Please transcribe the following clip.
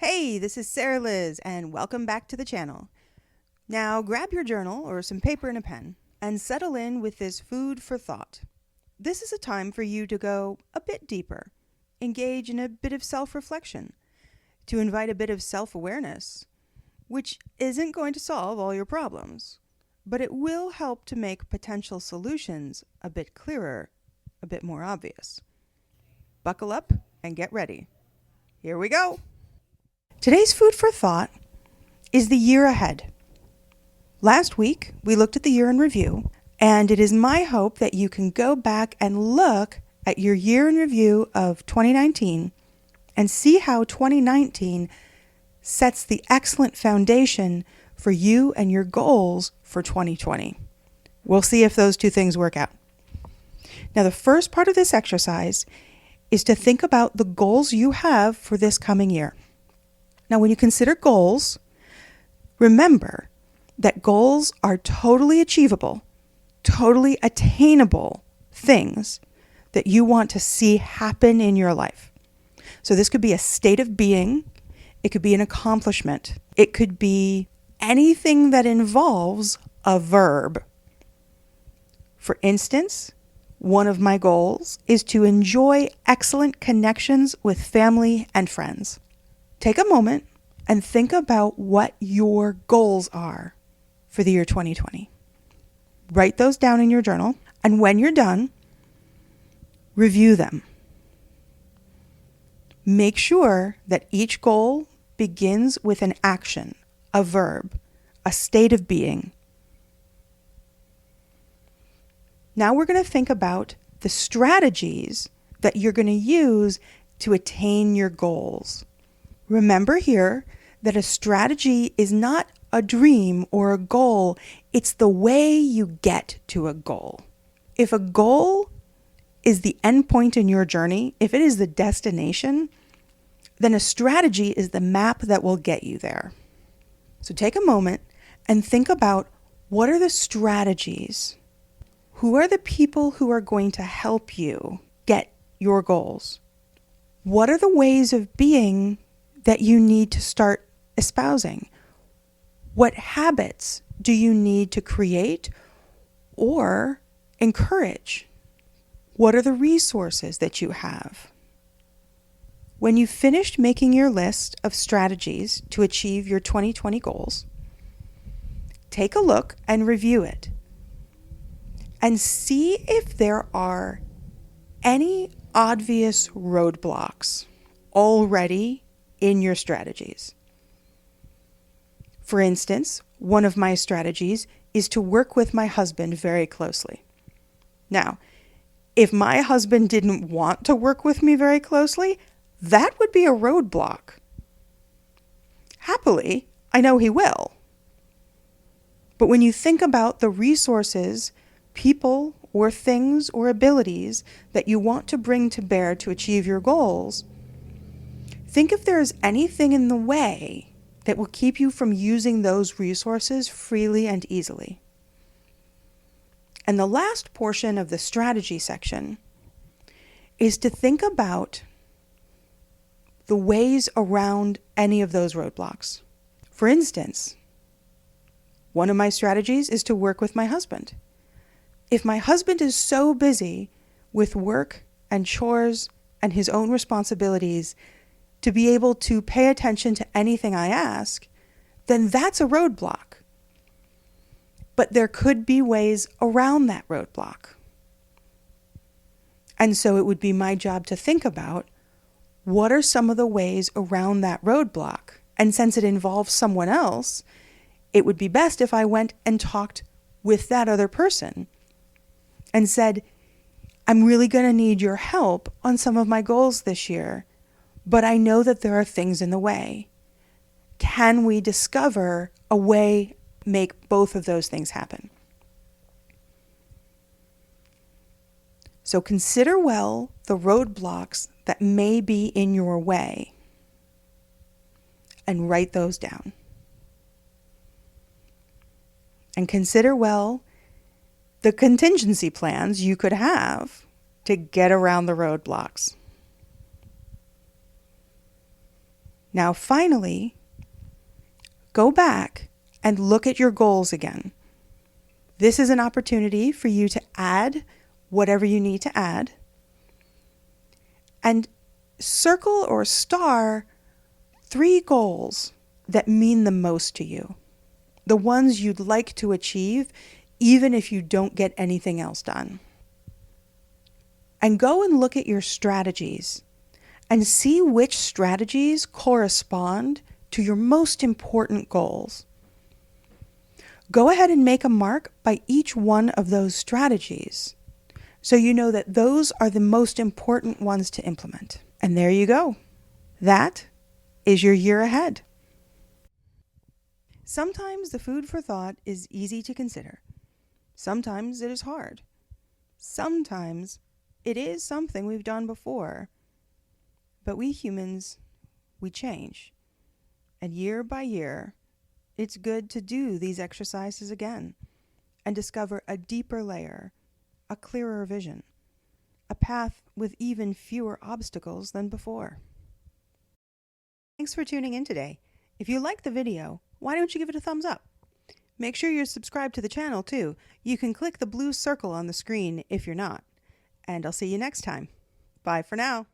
Hey, this is Sarah Liz, and welcome back to the channel. Now grab your journal or some paper and a pen and settle in with this food for thought. This is a time for you to go a bit deeper, engage in a bit of self-reflection, to invite a bit of self-awareness, which isn't going to solve all your problems, but it will help to make potential solutions a bit clearer, a bit more obvious. Buckle up and get ready. Here we go. Today's food for thought is the year ahead. Last week, we looked at the year in review, and it is my hope that you can go back and look at your year in review of 2019 and see how 2019 sets the excellent foundation for you and your goals for 2020. We'll see if those two things work out. Now, the first part of this exercise is to think about the goals you have for this coming year. Now, when you consider goals, remember that goals are totally achievable, totally attainable things that you want to see happen in your life. So this could be a state of being. It could be an accomplishment. It could be anything that involves a verb. For instance, one of my goals is to enjoy excellent connections with family and friends. Take a moment and think about what your goals are for the year 2020. Write those down in your journal, and when you're done, review them. Make sure that each goal begins with an action, a verb, a state of being. Now we're going to think about the strategies that you're going to use to attain your goals. Remember here that a strategy is not a dream or a goal. It's the way you get to a goal. If a goal is the end point in your journey, if it is the destination, then a strategy is the map that will get you there. So take a moment and think about, what are the strategies? Who are the people who are going to help you get your goals? What are the ways of being that you need to start espousing? What habits do you need to create or encourage? What are the resources that you have? When you've finished making your list of strategies to achieve your 2020 goals, take a look and review it and see if there are any obvious roadblocks already in your strategies. For instance, one of my strategies is to work with my husband very closely. Now, if my husband didn't want to work with me very closely, that would be a roadblock. Happily, I know he will. But when you think about the resources, people, or things or abilities that you want to bring to bear to achieve your goals, think if there is anything in the way that will keep you from using those resources freely and easily. And the last portion of the strategy section is to think about the ways around any of those roadblocks. For instance, one of my strategies is to work with my husband. If my husband is so busy with work and chores and his own responsibilities to be able to pay attention to anything I ask, then that's a roadblock. But there could be ways around that roadblock. And so it would be my job to think about, what are some of the ways around that roadblock? And since it involves someone else, it would be best if I went and talked with that other person and said, I'm really going to need your help on some of my goals this year, but I know that there are things in the way. Can we discover a way make both of those things happen? So consider well the roadblocks that may be in your way and write those down. And consider well the contingency plans you could have to get around the roadblocks. Now, finally, go back and look at your goals again. This is an opportunity for you to add whatever you need to add, and circle or star 3 goals that mean the most to you, the ones you'd like to achieve even if you don't get anything else done. And go and look at your strategies and see which strategies correspond to your most important goals. Go ahead and make a mark by each one of those strategies so you know that those are the most important ones to implement. And there you go. That is your year ahead. Sometimes the food for thought is easy to consider. Sometimes it is hard. Sometimes it is something we've done before. But we humans, we change. And year by year, it's good to do these exercises again and discover a deeper layer, a clearer vision, a path with even fewer obstacles than before. Thanks for tuning in today. If you liked the video, why don't you give it a thumbs up? Make sure you're subscribed to the channel too. You can click the blue circle on the screen if you're not. And I'll see you next time. Bye for now.